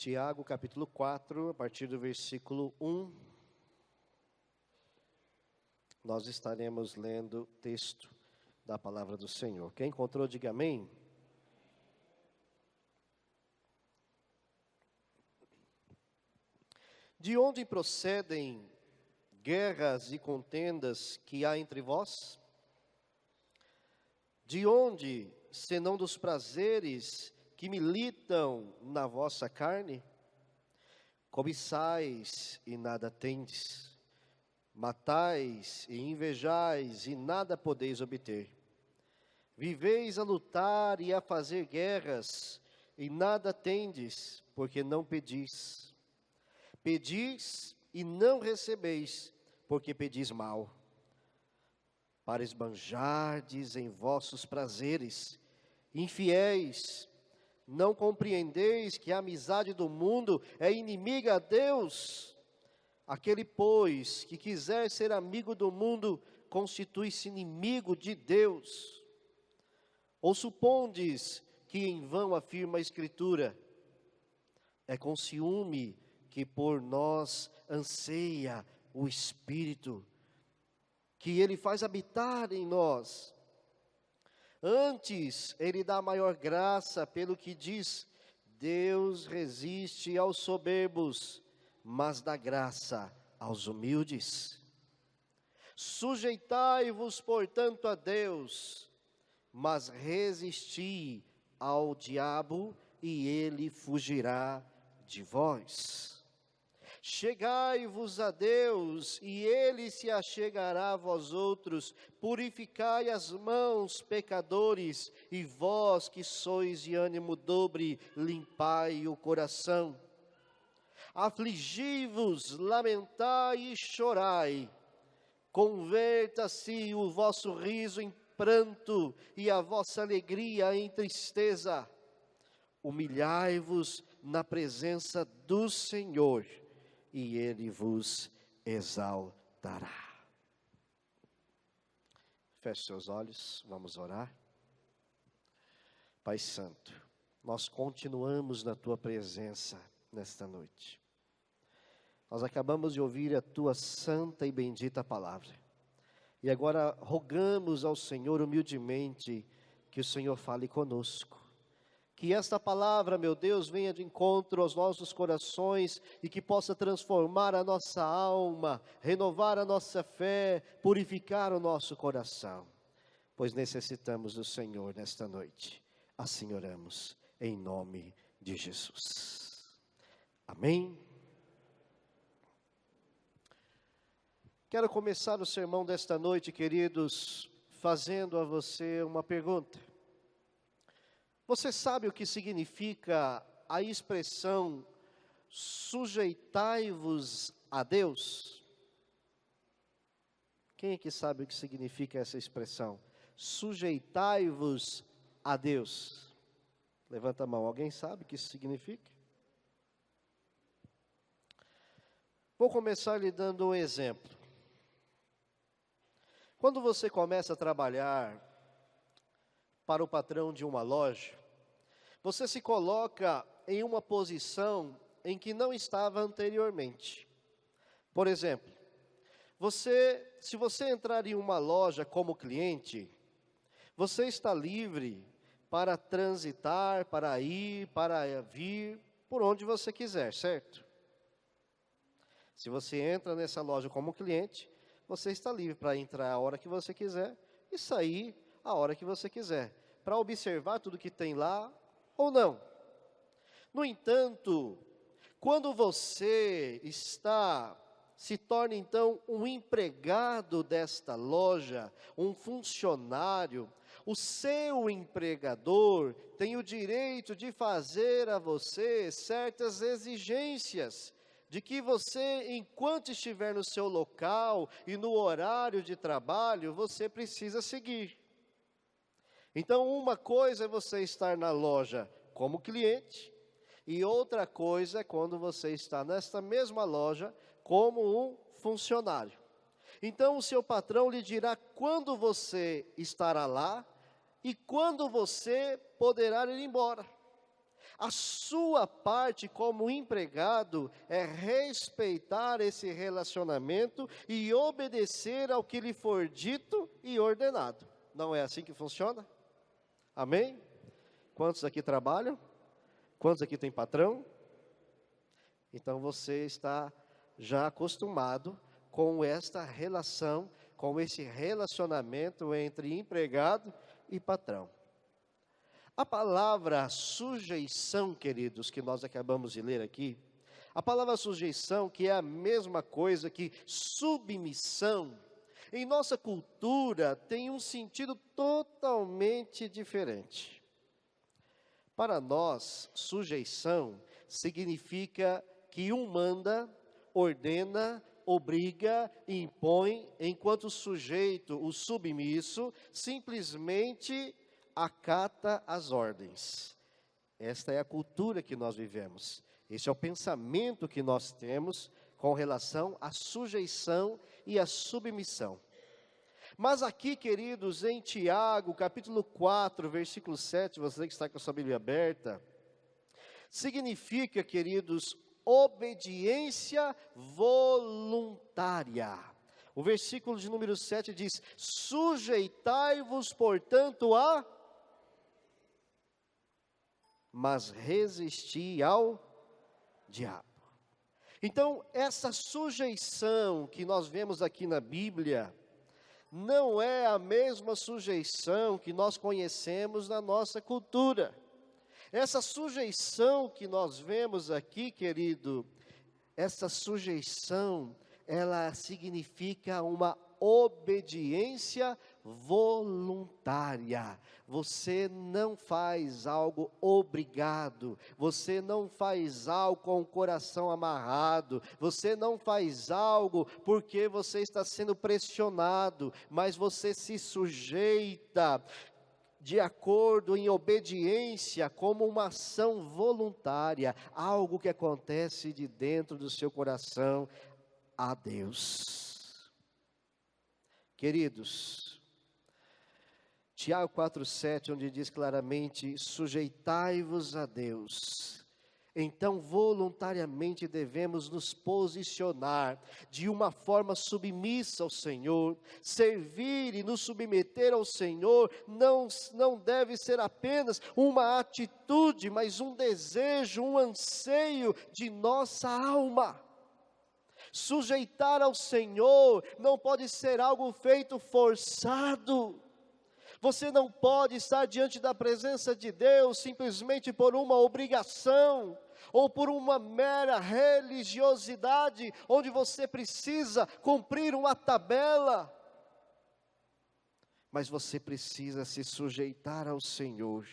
Tiago, capítulo 4, a partir do versículo 1, nós estaremos lendo o texto da palavra do Senhor. Quem encontrou, diga amém. De onde procedem guerras e contendas que há entre vós? De onde, senão dos prazeres que militam na vossa carne? Cobiçais e nada tendes, matais e invejais e nada podeis obter. Viveis a lutar e a fazer guerras e nada tendes, porque não pedis. Pedis e não recebeis, porque pedis mal, para esbanjardes em vossos prazeres. Infiéis, não compreendeis que a amizade do mundo é inimiga a Deus? Aquele, pois, que quiser ser amigo do mundo, constitui-se inimigo de Deus. Ou supondes que em vão afirma a Escritura? É com ciúme que por nós anseia o Espírito, que Ele faz habitar em nós. Antes, Ele dá maior graça, pelo que diz: Deus resiste aos soberbos, mas dá graça aos humildes. Sujeitai-vos, portanto, a Deus, mas resisti ao diabo, e ele fugirá de vós. Chegai-vos a Deus, e Ele se achegará a vós outros. Purificai as mãos, pecadores, e vós que sois de ânimo dobre, limpai o coração. Afligi-vos, lamentai e chorai. Converta-se o vosso riso em pranto, e a vossa alegria em tristeza. Humilhai-vos na presença do Senhor, e Ele vos exaltará. Feche seus olhos, vamos orar. Pai Santo, nós continuamos na Tua presença nesta noite. Nós acabamos de ouvir a Tua santa e bendita palavra. E agora rogamos ao Senhor humildemente que o Senhor fale conosco. Que esta palavra, meu Deus, venha de encontro aos nossos corações e que possa transformar a nossa alma, renovar a nossa fé, purificar o nosso coração. Pois necessitamos do Senhor nesta noite. Assim oramos, em nome de Jesus. Amém? Quero começar o sermão desta noite, queridos, fazendo a você uma pergunta. Você sabe o que significa a expressão sujeitai-vos a Deus? Quem é que sabe o que significa essa expressão? Sujeitai-vos a Deus. Levanta a mão, alguém sabe o que isso significa? Vou começar lhe dando um exemplo. Quando você começa a trabalhar para o patrão de uma loja, você se coloca em uma posição em que não estava anteriormente. Por exemplo, se você entrar em uma loja como cliente, você está livre para transitar, para ir, para vir, por onde você quiser, certo? Se você entra nessa loja como cliente, você está livre para entrar a hora que você quiser e sair a hora que você quiser, para observar tudo que tem lá ou não. No entanto, quando você se torna então um empregado desta loja, um funcionário, o seu empregador tem o direito de fazer a você certas exigências, de que você, enquanto estiver no seu local e no horário de trabalho, você precisa seguir. Então, uma coisa é você estar na loja como cliente, e outra coisa é quando você está nesta mesma loja como um funcionário. Então, o seu patrão lhe dirá quando você estará lá e quando você poderá ir embora. A sua parte como empregado é respeitar esse relacionamento e obedecer ao que lhe for dito e ordenado. Não é assim que funciona? Amém? Quantos aqui trabalham? Quantos aqui tem patrão? Então você está já acostumado com esta relação, com esse relacionamento entre empregado e patrão. A palavra sujeição, queridos, que nós acabamos de ler aqui, a palavra sujeição, que é a mesma coisa que submissão, em nossa cultura tem um sentido totalmente diferente. Para nós, sujeição significa que um manda, ordena, obriga e impõe, enquanto o sujeito, o submisso, simplesmente acata as ordens. Esta é a cultura que nós vivemos. Esse é o pensamento que nós temos com relação à sujeição e à submissão. Mas aqui, queridos, em Tiago, capítulo 4, versículo 7, você que está com a sua Bíblia aberta, significa, queridos, obediência voluntária. O versículo de número 7 diz: sujeitai-vos, portanto, mas resisti ao diabo. Então, essa sujeição que nós vemos aqui na Bíblia, não é a mesma sujeição que nós conhecemos na nossa cultura. Essa sujeição que nós vemos aqui, querido, essa sujeição, ela significa uma obediência voluntária. Você não faz algo obrigado, você não faz algo com o coração amarrado, você não faz algo porque você está sendo pressionado, mas você se sujeita de acordo, em obediência, como uma ação voluntária, algo que acontece de dentro do seu coração a Deus. Queridos, Tiago 4,7, onde diz claramente: sujeitai-vos a Deus. Então, voluntariamente devemos nos posicionar de uma forma submissa ao Senhor. Servir e nos submeter ao Senhor não deve ser apenas uma atitude, mas um desejo, um anseio de nossa alma. Sujeitar ao Senhor não pode ser algo feito forçado. Você não pode estar diante da presença de Deus simplesmente por uma obrigação, ou por uma mera religiosidade, onde você precisa cumprir uma tabela. Mas você precisa se sujeitar ao Senhor,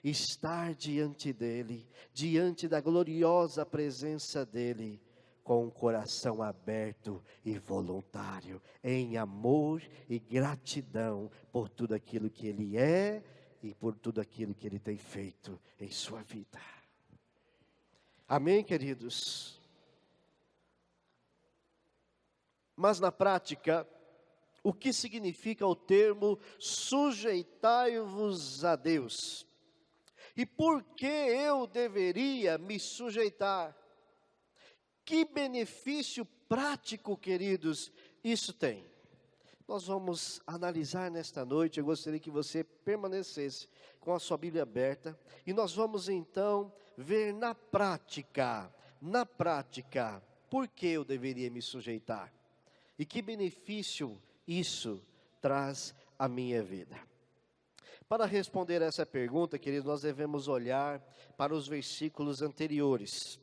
estar diante dEle, diante da gloriosa presença dEle, com o coração aberto e voluntário, em amor e gratidão por tudo aquilo que Ele é e por tudo aquilo que Ele tem feito em sua vida. Amém, queridos? Mas na prática, o que significa o termo sujeitai-vos a Deus? E por que eu deveria me sujeitar? Que benefício prático, queridos, isso tem? Nós vamos analisar nesta noite. Eu gostaria que você permanecesse com a sua Bíblia aberta, e nós vamos então ver na prática, por que eu deveria me sujeitar? E que benefício isso traz à minha vida? Para responder essa pergunta, queridos, nós devemos olhar para os versículos anteriores.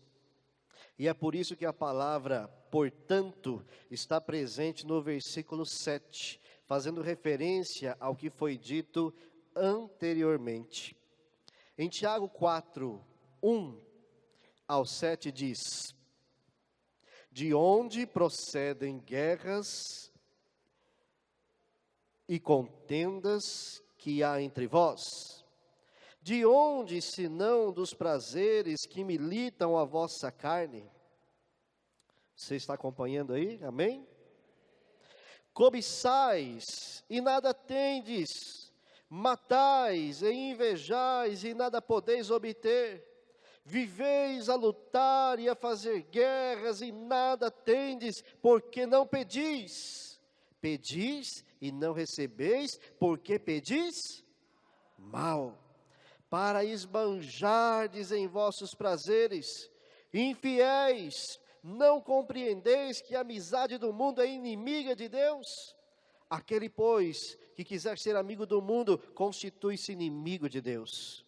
E é por isso que a palavra, portanto, está presente no versículo 7, fazendo referência ao que foi dito anteriormente. Em Tiago 4, 1 ao 7 diz: de onde procedem guerras e contendas que há entre vós? De onde, senão dos prazeres que militam a vossa carne? Você está acompanhando aí? Amém? Cobiçais e nada tendes, matais e invejais e nada podeis obter. Viveis a lutar e a fazer guerras e nada tendes, porque não pedis. Pedis e não recebeis, porque pedis mal, para esbanjardes em vossos prazeres. Infiéis, não compreendeis que a amizade do mundo é inimiga de Deus? Aquele, pois, que quiser ser amigo do mundo, constitui-se inimigo de Deus.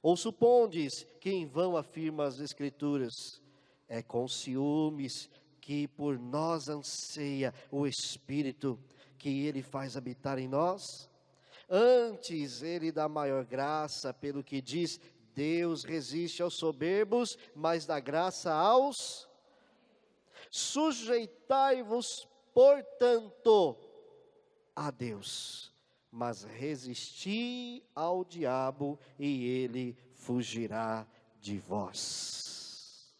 Ou supondes que em vão afirma as Escrituras: é com ciúmes que por nós anseia o Espírito, que Ele faz habitar em nós? Antes Ele dá maior graça, pelo que diz: Deus resiste aos soberbos, mas dá graça aos... Sujeitai-vos, portanto, a Deus, mas resisti ao diabo, e ele fugirá de vós.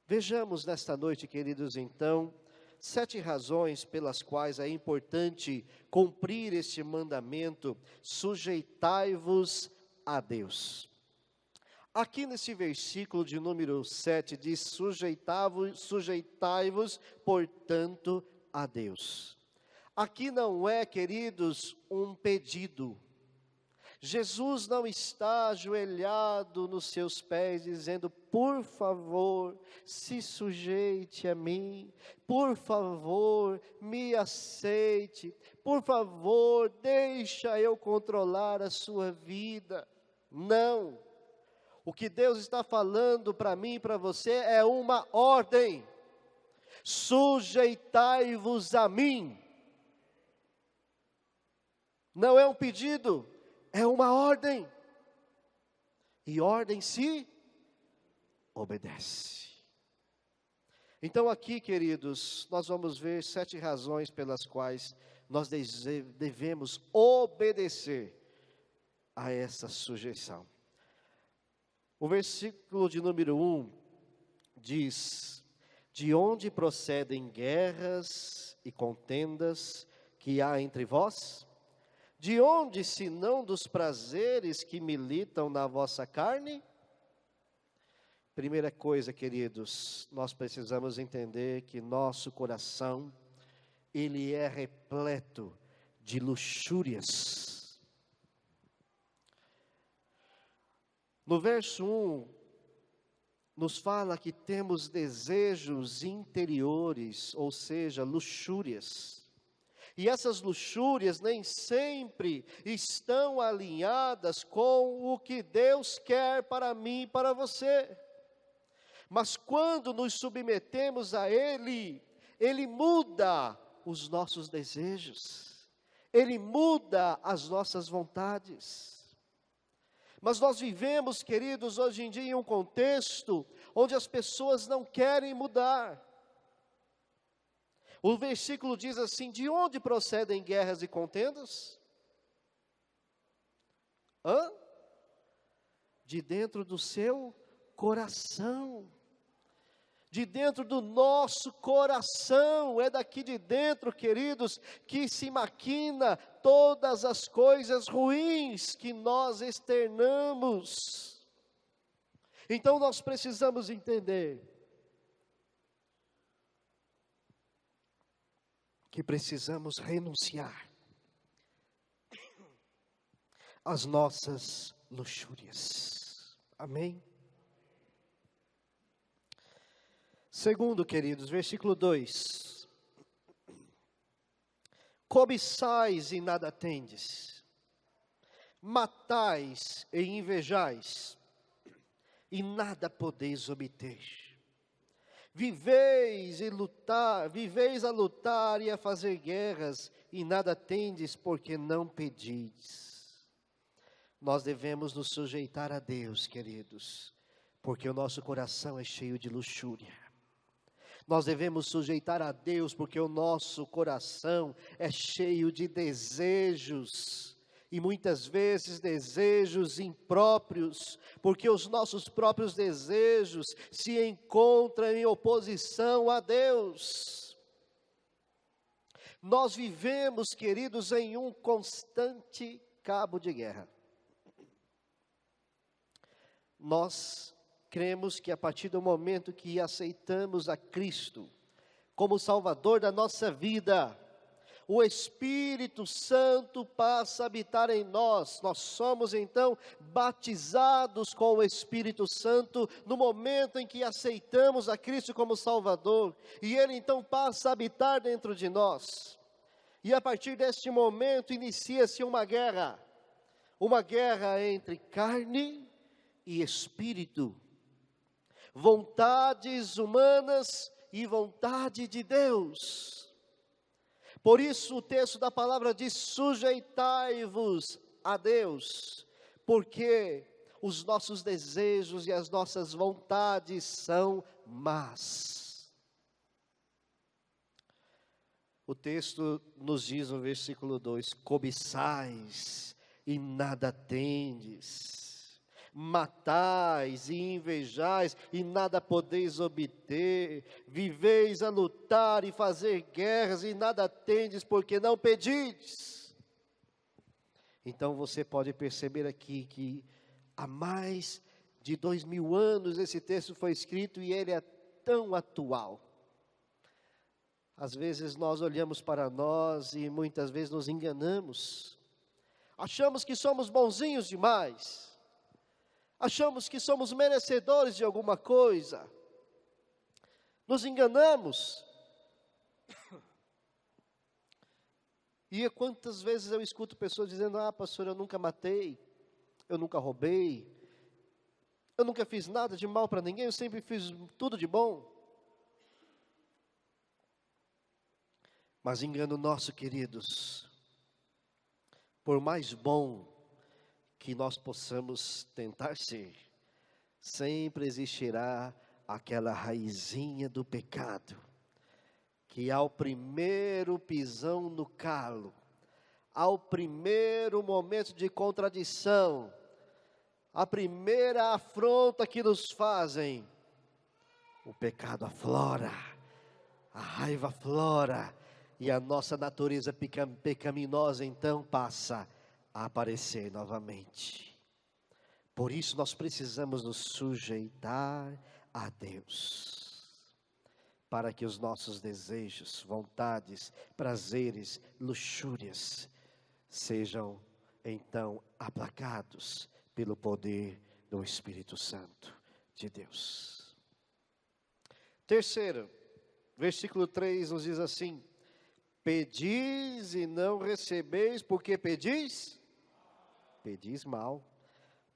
Vejamos nesta noite, queridos, então, 7 razões pelas quais é importante cumprir este mandamento: sujeitai-vos a Deus. Aqui nesse versículo de número 7 diz: sujeitai-vos, portanto, a Deus. Aqui não é, queridos, um pedido. Jesus não está ajoelhado nos seus pés dizendo: por favor, se sujeite a mim, por favor, me aceite, por favor, deixa eu controlar a sua vida. Não. O que Deus está falando para mim e para você é uma ordem: sujeitai-vos a mim. Não é um pedido, é uma ordem. E ordem se obedece. Então aqui, queridos, nós vamos ver 7 razões pelas quais nós devemos obedecer a essa sujeição. O versículo de número 1 diz: de onde procedem guerras e contendas que há entre vós? De onde, senão dos prazeres que militam na vossa carne? Primeira coisa, queridos, nós precisamos entender que nosso coração, ele é repleto de luxúrias. No verso 1, nos fala que temos desejos interiores, ou seja, luxúrias. E essas luxúrias nem sempre estão alinhadas com o que Deus quer para mim e para você. Mas quando nos submetemos a Ele, Ele muda os nossos desejos, Ele muda as nossas vontades. Mas nós vivemos, queridos, hoje em dia em um contexto onde as pessoas não querem mudar. O versículo diz assim: de onde procedem guerras e contendas? De dentro do seu coração. De dentro do nosso coração, é daqui de dentro, queridos, que se maquina todas as coisas ruins que nós externamos. Então nós precisamos entender que precisamos renunciar às nossas luxúrias. Amém? Segundo, queridos, versículo 2: cobiçais e nada tendes, matais e invejais, e nada podeis obter. Viveis a lutar e a fazer guerras, e nada tendes, porque não pedis. Nós devemos nos sujeitar a Deus, queridos, porque o nosso coração é cheio de luxúria. Nós devemos sujeitar a Deus, porque o nosso coração é cheio de desejos, e muitas vezes desejos impróprios, porque os nossos próprios desejos se encontram em oposição a Deus. Nós vivemos, queridos, em um constante cabo de guerra. Nós cremos que a partir do momento que aceitamos a Cristo como Salvador da nossa vida, o Espírito Santo passa a habitar em nós. Nós somos então batizados com o Espírito Santo no momento em que aceitamos a Cristo como Salvador, e Ele então passa a habitar dentro de nós. E a partir deste momento inicia-se uma guerra entre carne e espírito, vontades humanas e vontade de Deus. Por isso o texto da palavra diz: sujeitai-vos a Deus, porque os nossos desejos e as nossas vontades são más. O texto nos diz no versículo 2: cobiçais e nada tendes, matais e invejais e nada podeis obter, viveis a lutar e fazer guerras e nada tendes porque não pedides. Então você pode perceber aqui que há mais de 2000 anos esse texto foi escrito e ele é tão atual. Às vezes nós olhamos para nós e muitas vezes nos enganamos. Achamos que somos bonzinhos demais. Achamos que somos merecedores de alguma coisa. Nos enganamos. E quantas vezes eu escuto pessoas dizendo: ah, pastor, eu nunca matei, eu nunca roubei, eu nunca fiz nada de mal para ninguém, eu sempre fiz tudo de bom. Mas engano nosso, queridos. Por mais bom que nós possamos tentar ser, sempre existirá aquela raizinha do pecado, que ao primeiro pisão no calo, ao primeiro momento de contradição, a primeira afronta que nos fazem, o pecado aflora, a raiva aflora, e a nossa natureza pecaminosa então passa a aparecer novamente. Por isso nós precisamos nos sujeitar a Deus, para que os nossos desejos, vontades, prazeres, luxúrias sejam então aplacados pelo poder do Espírito Santo de Deus. Terceiro, versículo 3 nos diz assim: pedis e não recebeis, porque pedis? Pedis mal,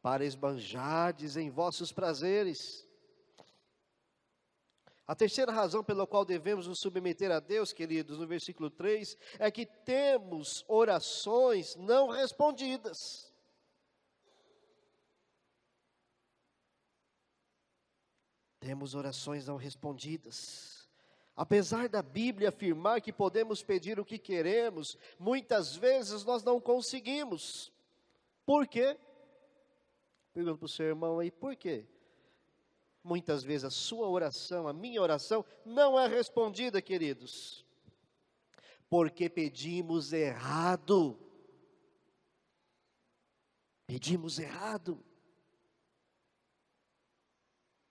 para esbanjardes em vossos prazeres. A terceira razão pela qual devemos nos submeter a Deus, queridos, no versículo 3, é que temos orações não respondidas. Temos orações não respondidas. Apesar da Bíblia afirmar que podemos pedir o que queremos, muitas vezes nós não conseguimos. Por quê? Pergunto para o seu irmão aí, por quê? Muitas vezes a sua oração, a minha oração, não é respondida, queridos. Porque pedimos errado. Pedimos errado.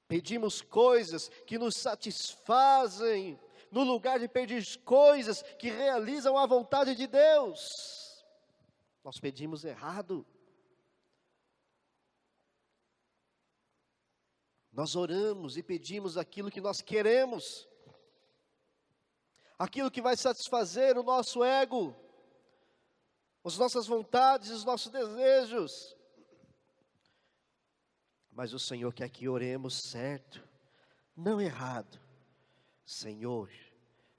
Pedimos coisas que nos satisfazem, no lugar de pedir coisas que realizam a vontade de Deus. Nós pedimos errado. Nós oramos e pedimos aquilo que nós queremos, aquilo que vai satisfazer o nosso ego, as nossas vontades, os nossos desejos. Mas o Senhor quer que oremos certo, não errado. Senhor,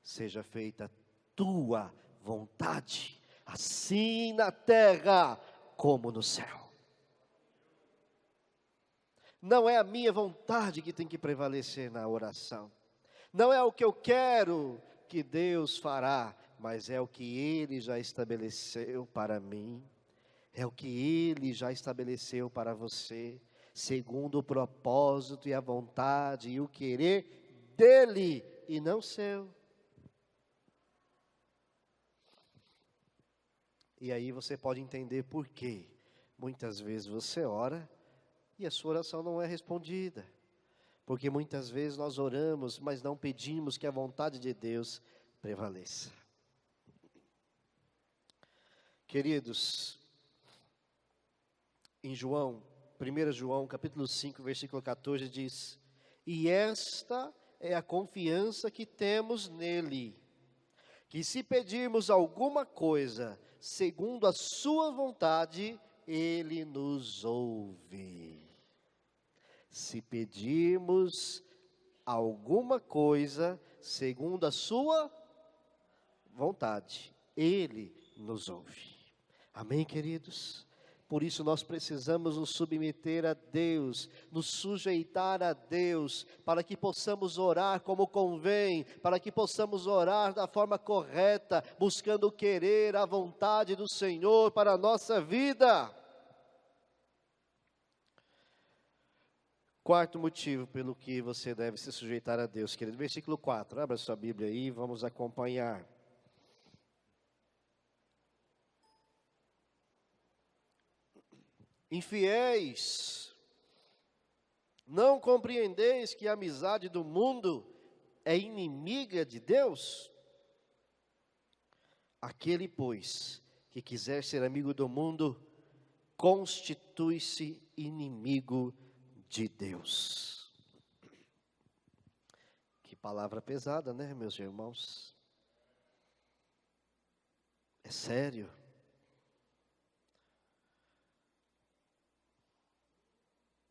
seja feita a tua vontade, assim na terra como no céu. Não é a minha vontade que tem que prevalecer na oração. Não é o que eu quero que Deus fará, mas é o que Ele já estabeleceu para mim. É o que Ele já estabeleceu para você, segundo o propósito e a vontade e o querer dEle e não seu. E aí você pode entender por quê. Muitas vezes você ora e a sua oração não é respondida. Porque muitas vezes nós oramos, mas não pedimos que a vontade de Deus prevaleça. Queridos, em João, 1 João, capítulo 5, versículo 14, diz: e esta é a confiança que temos nele, que se pedirmos alguma coisa, segundo a sua vontade, ele nos ouve. Se pedirmos alguma coisa, segundo a sua vontade, ele nos ouve. Amém, queridos? Por isso nós precisamos nos submeter a Deus, nos sujeitar a Deus, para que possamos orar como convém, para que possamos orar da forma correta, buscando querer a vontade do Senhor para a nossa vida. Quarto motivo pelo que você deve se sujeitar a Deus, querido. Versículo 4, abra sua Bíblia aí, vamos acompanhar. Infiéis, não compreendeis que a amizade do mundo é inimiga de Deus? Aquele, pois, que quiser ser amigo do mundo, constitui-se inimigo de Deus. Que palavra pesada, né, meus irmãos? É sério.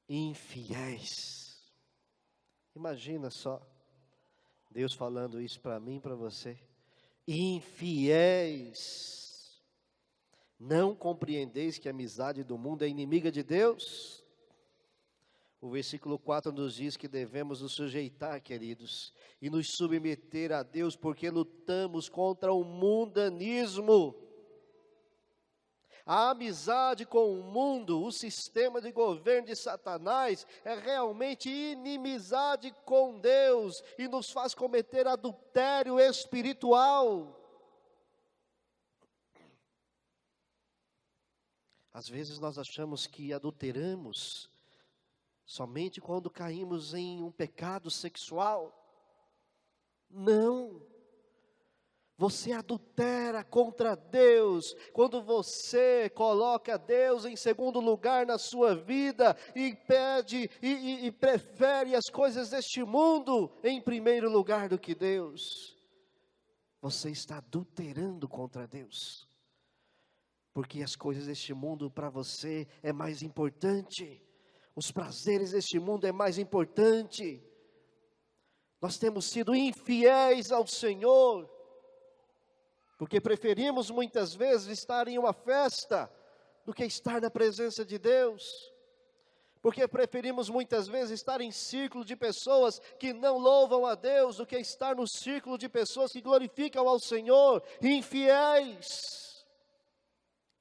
Infiéis. Imagina só, Deus falando isso para mim e para você. Infiéis, não compreendeis que a amizade do mundo é inimiga de Deus? O versículo 4 nos diz que devemos nos sujeitar, queridos, e nos submeter a Deus, porque lutamos contra o mundanismo. A amizade com o mundo, o sistema de governo de Satanás, é realmente inimizade com Deus e nos faz cometer adultério espiritual. Às vezes nós achamos que adulteramos somente quando caímos em um pecado sexual. Não. Você adultera contra Deus quando você coloca Deus em segundo lugar na sua vida e pede e prefere as coisas deste mundo em primeiro lugar do que Deus. Você está adulterando contra Deus, porque as coisas deste mundo para você é mais importante, os prazeres deste mundo é mais importante. Nós temos sido infiéis ao Senhor, porque preferimos muitas vezes estar em uma festa do que estar na presença de Deus. Porque preferimos muitas vezes estar em círculo de pessoas que não louvam a Deus do que estar no círculo de pessoas que glorificam ao Senhor. Infiéis.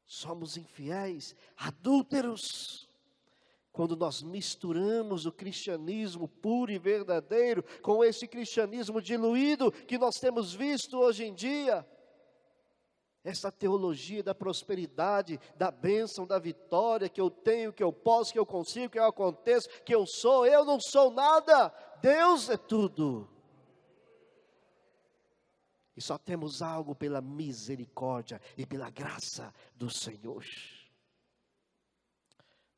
Somos infiéis, adúlteros. Quando nós misturamos o cristianismo puro e verdadeiro com esse cristianismo diluído que nós temos visto hoje em dia. Essa teologia da prosperidade, da bênção, da vitória, que eu tenho, que eu posso, que eu consigo, que eu aconteço, que eu não sou nada, Deus é tudo. E só temos algo pela misericórdia e pela graça do Senhor.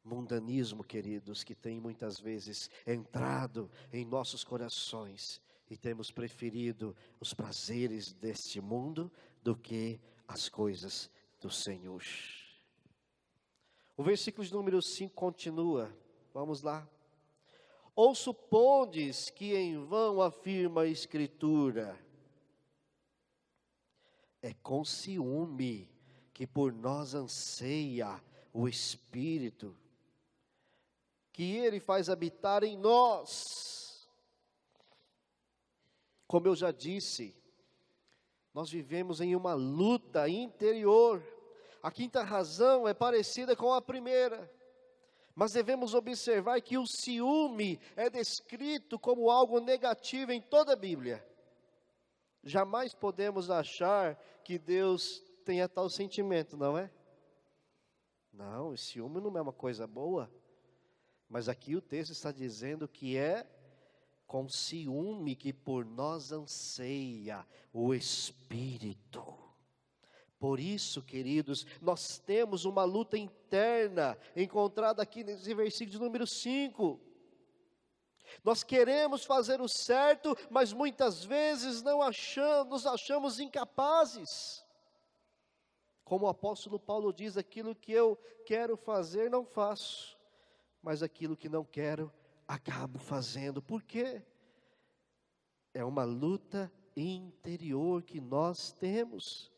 Mundanismo, queridos, que tem muitas vezes entrado em nossos corações e temos preferido os prazeres deste mundo do que as coisas do Senhor. O versículo de número 5 continua, vamos lá. Ou supondes que em vão afirma a Escritura? É com ciúme que por nós anseia o Espírito, que Ele faz habitar em nós. Como eu já disse, nós vivemos em uma luta interior. A quinta razão é parecida com a primeira. Mas devemos observar que o ciúme é descrito como algo negativo em toda a Bíblia. Jamais podemos achar que Deus tenha tal sentimento, não é? Não, o ciúme não é uma coisa boa. Mas aqui o texto está dizendo que é com ciúme que por nós anseia o Espírito. Por isso, queridos, nós temos uma luta interna, encontrada aqui nesse versículo de número 5. Nós queremos fazer o certo, mas muitas vezes nos achamos incapazes. Como o apóstolo Paulo diz, aquilo que eu quero fazer não faço, mas aquilo que não quero, acabo fazendo. Por quê? É uma luta interior que nós temos.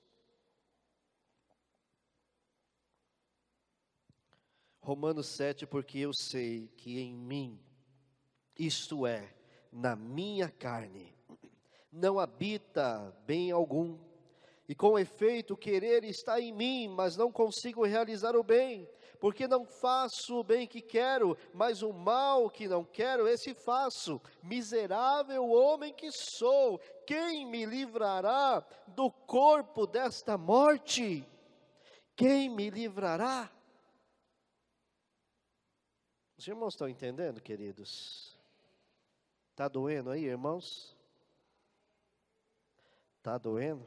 Romanos 7, porque eu sei que em mim, isto é, na minha carne, não habita bem algum. E com efeito, o querer está em mim, mas não consigo realizar o bem, porque não faço o bem que quero, mas o mal que não quero, esse faço. Miserável homem que sou, quem me livrará do corpo desta morte? Quem me livrará? Os irmãos estão entendendo, queridos? Está doendo aí, irmãos? Está doendo?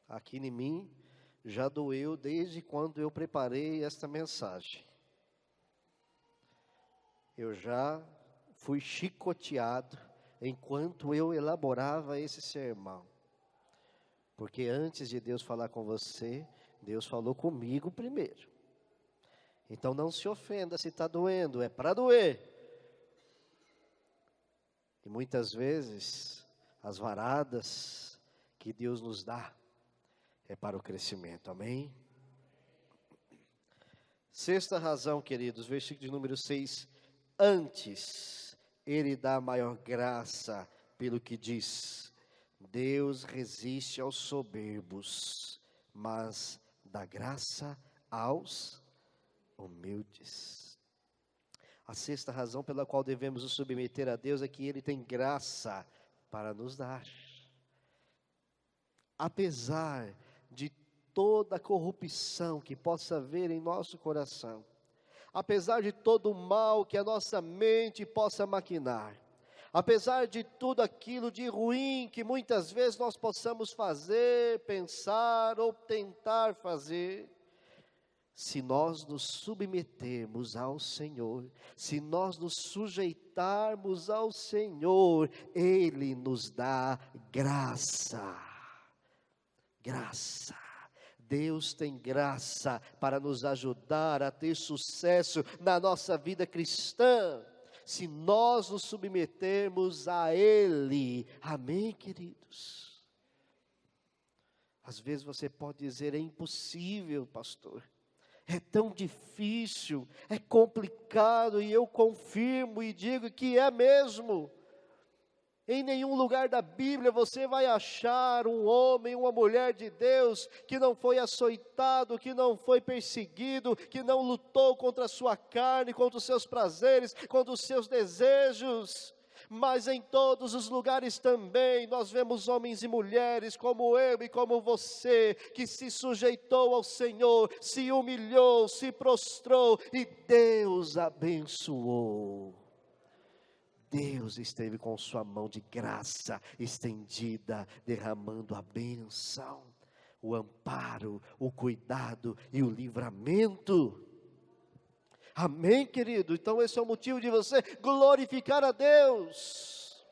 Aqui em mim já doeu desde quando eu preparei esta mensagem. Eu já fui chicoteado enquanto eu elaborava esse sermão. Porque antes de Deus falar com você, Deus falou comigo primeiro. Então não se ofenda se está doendo, é para doer. E muitas vezes as varadas que Deus nos dá é para o crescimento, amém? Sexta razão, queridos, versículo de número 6. Antes, Ele dá maior graça pelo que diz: Deus resiste aos soberbos, mas dá graça aos humildes. A sexta razão pela qual devemos nos submeter a Deus é que Ele tem graça para nos dar. Apesar de toda a corrupção que possa haver em nosso coração, apesar de todo o mal que a nossa mente possa maquinar, apesar de tudo aquilo de ruim que muitas vezes nós possamos fazer, pensar ou tentar fazer, se nós nos submetermos ao Senhor, se nós nos sujeitarmos ao Senhor, Ele nos dá graça. Graça. Deus tem graça para nos ajudar a ter sucesso na nossa vida cristã, se nós nos submetermos a Ele. Amém, queridos? Às vezes você pode dizer: é impossível, pastor. É tão difícil, é complicado, e eu confirmo e digo que é mesmo. Em nenhum lugar da Bíblia você vai achar um homem, uma mulher de Deus que não foi açoitado, que não foi perseguido, que não lutou contra a sua carne, contra os seus prazeres, contra os seus desejos. Mas em todos os lugares também nós vemos homens e mulheres como eu e como você, que se sujeitou ao Senhor, se humilhou, se prostrou e Deus abençoou. Deus esteve com sua mão de graça estendida, derramando a bênção, o amparo, o cuidado e o livramento. Amém, querido? Então esse é o motivo de você glorificar a Deus,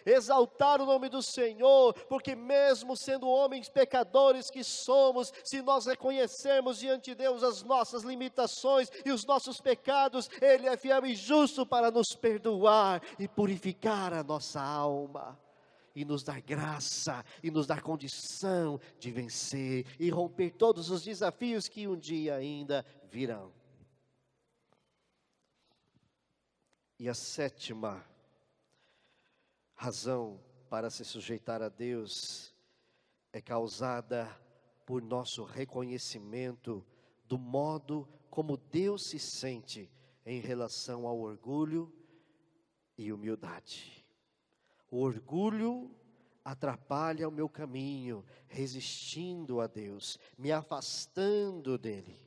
exaltar o nome do Senhor, porque mesmo sendo homens pecadores que somos, se nós reconhecermos diante de Deus as nossas limitações e os nossos pecados, Ele é fiel e justo para nos perdoar e purificar a nossa alma, e nos dar graça, e nos dar condição de vencer e romper todos os desafios que um dia ainda virão. E a sétima razão para se sujeitar a Deus é causada por nosso reconhecimento do modo como Deus se sente em relação ao orgulho e humildade. O orgulho atrapalha o meu caminho, resistindo a Deus, me afastando dEle.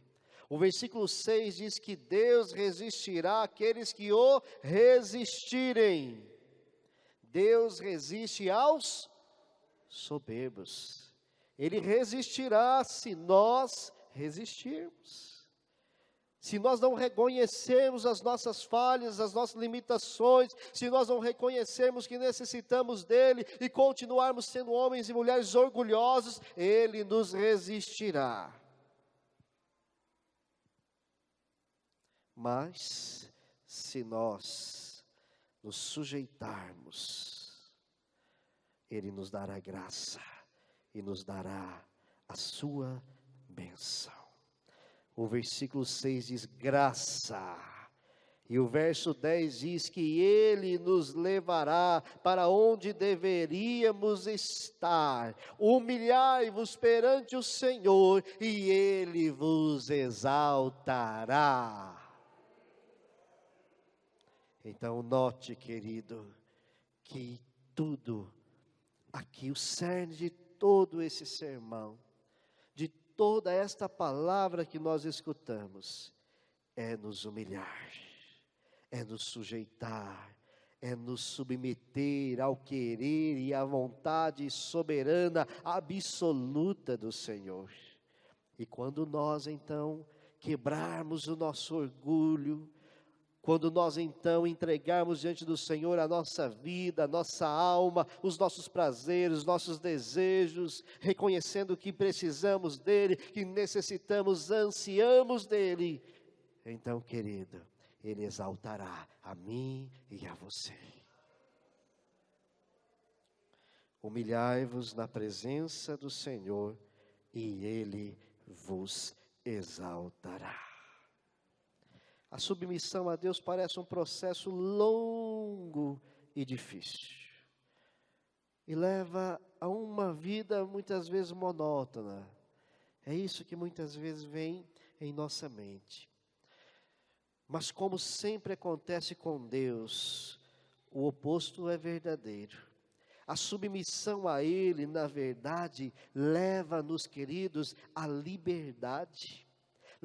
O versículo 6 diz que Deus resistirá àqueles que o resistirem. Deus resiste aos soberbos. Ele resistirá se nós resistirmos. Se nós não reconhecermos as nossas falhas, as nossas limitações, se nós não reconhecermos que necessitamos dele e continuarmos sendo homens e mulheres orgulhosos, ele nos resistirá. Mas, se nós nos sujeitarmos, ele nos dará graça e nos dará a sua bênção. O versículo 6 diz graça, e o verso 10 diz que ele nos levará para onde deveríamos estar. Humilhai-vos perante o Senhor e ele vos exaltará. Então note, querido, que tudo aqui, o cerne de todo esse sermão, de toda esta palavra que nós escutamos, é nos humilhar, é nos sujeitar, é nos submeter ao querer e à vontade soberana, absoluta do Senhor. E quando nós então quebrarmos o nosso orgulho, quando nós então entregarmos diante do Senhor a nossa vida, a nossa alma, os nossos prazeres, os nossos desejos, reconhecendo que precisamos dEle, que necessitamos, ansiamos dEle, então, querido, Ele exaltará a mim e a você. Humilhai-vos na presença do Senhor e Ele vos exaltará. A submissão a Deus parece um processo longo e difícil. E leva a uma vida muitas vezes monótona. É isso que muitas vezes vem em nossa mente. Mas como sempre acontece com Deus, o oposto é verdadeiro. A submissão a Ele, na verdade, leva-nos, queridos, à liberdade.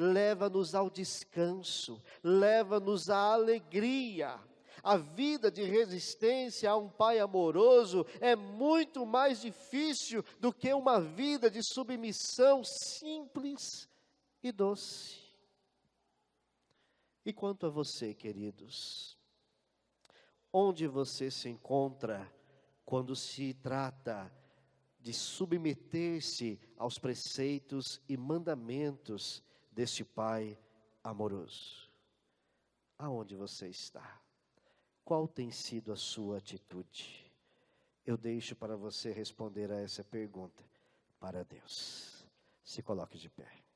Leva-nos ao descanso, leva-nos à alegria. A vida de resistência a um Pai amoroso é muito mais difícil do que uma vida de submissão simples e doce. E quanto a você, queridos, onde você se encontra quando se trata de submeter-se aos preceitos e mandamentos deste Pai amoroso? Aonde você está? Qual tem sido a sua atitude? Eu deixo para você responder a essa pergunta para Deus. Se coloque de pé.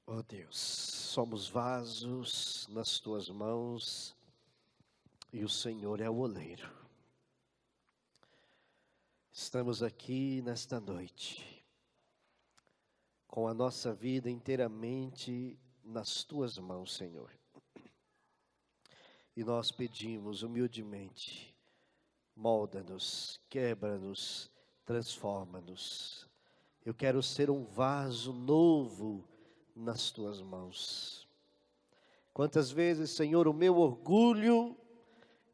Oh Deus, somos vasos nas tuas mãos e o Senhor é o oleiro. Estamos aqui nesta noite, com a nossa vida inteiramente nas tuas mãos, Senhor. E nós pedimos humildemente, molda-nos, quebra-nos, transforma-nos. Eu quero ser um vaso novo nas tuas mãos. Quantas vezes, Senhor, o meu orgulho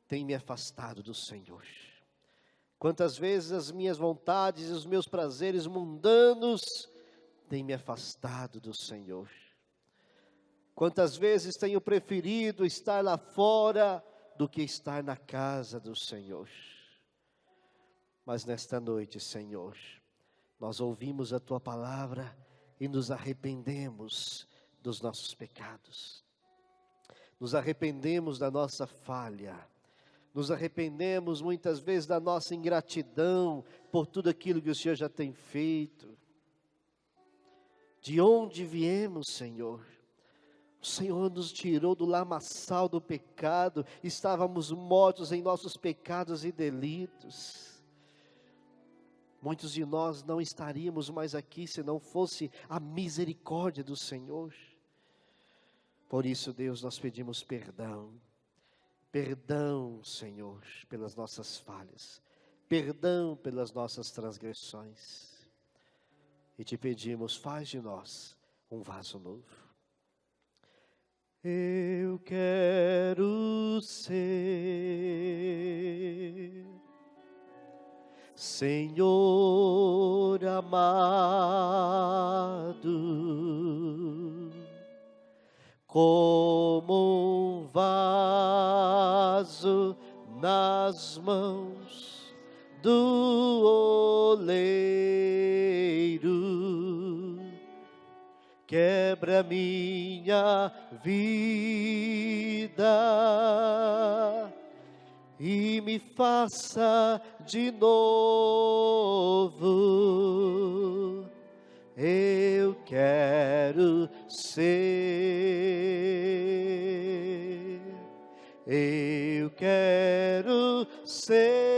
tem me afastado do Senhor. Quantas vezes as minhas vontades e os meus prazeres mundanos têm me afastado do Senhor. Quantas vezes tenho preferido estar lá fora do que estar na casa do Senhor. Mas nesta noite, Senhor, nós ouvimos a tua palavra e nos arrependemos dos nossos pecados. Nos arrependemos da nossa falha. Nos arrependemos muitas vezes da nossa ingratidão por tudo aquilo que o Senhor já tem feito. De onde viemos, Senhor? O Senhor nos tirou do lamaçal do pecado. Estávamos mortos em nossos pecados e delitos. Muitos de nós não estaríamos mais aqui se não fosse a misericórdia do Senhor. Por isso, Deus, nós pedimos perdão. Perdão, Senhor, pelas nossas falhas. perdão pelas nossas transgressões. E te pedimos, faz de nós um vaso novo. Eu quero ser, Senhor amado, como um vaso nas mãos do oleiro. Quebra minha vida e me faça de novo. Eu quero ser, eu quero ser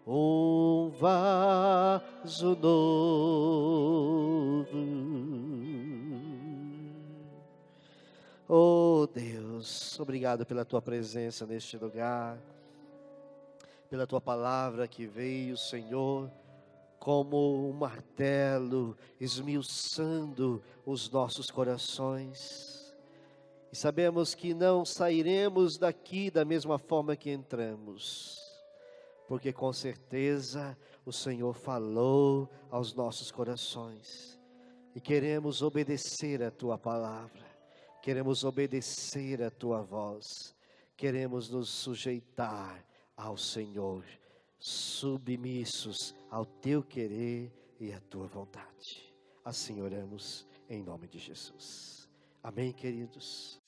um vaso novo. Oh Deus, obrigado pela tua presença neste lugar, pela tua palavra que veio, Senhor, como um martelo, esmiuçando os nossos corações. E sabemos que não sairemos daqui da mesma forma que entramos, porque com certeza o Senhor falou aos nossos corações. E queremos obedecer a tua palavra, queremos obedecer a tua voz, queremos nos sujeitar ao Senhor, submissos ao teu querer e à tua vontade. Assim oramos em nome de Jesus. Amém, queridos?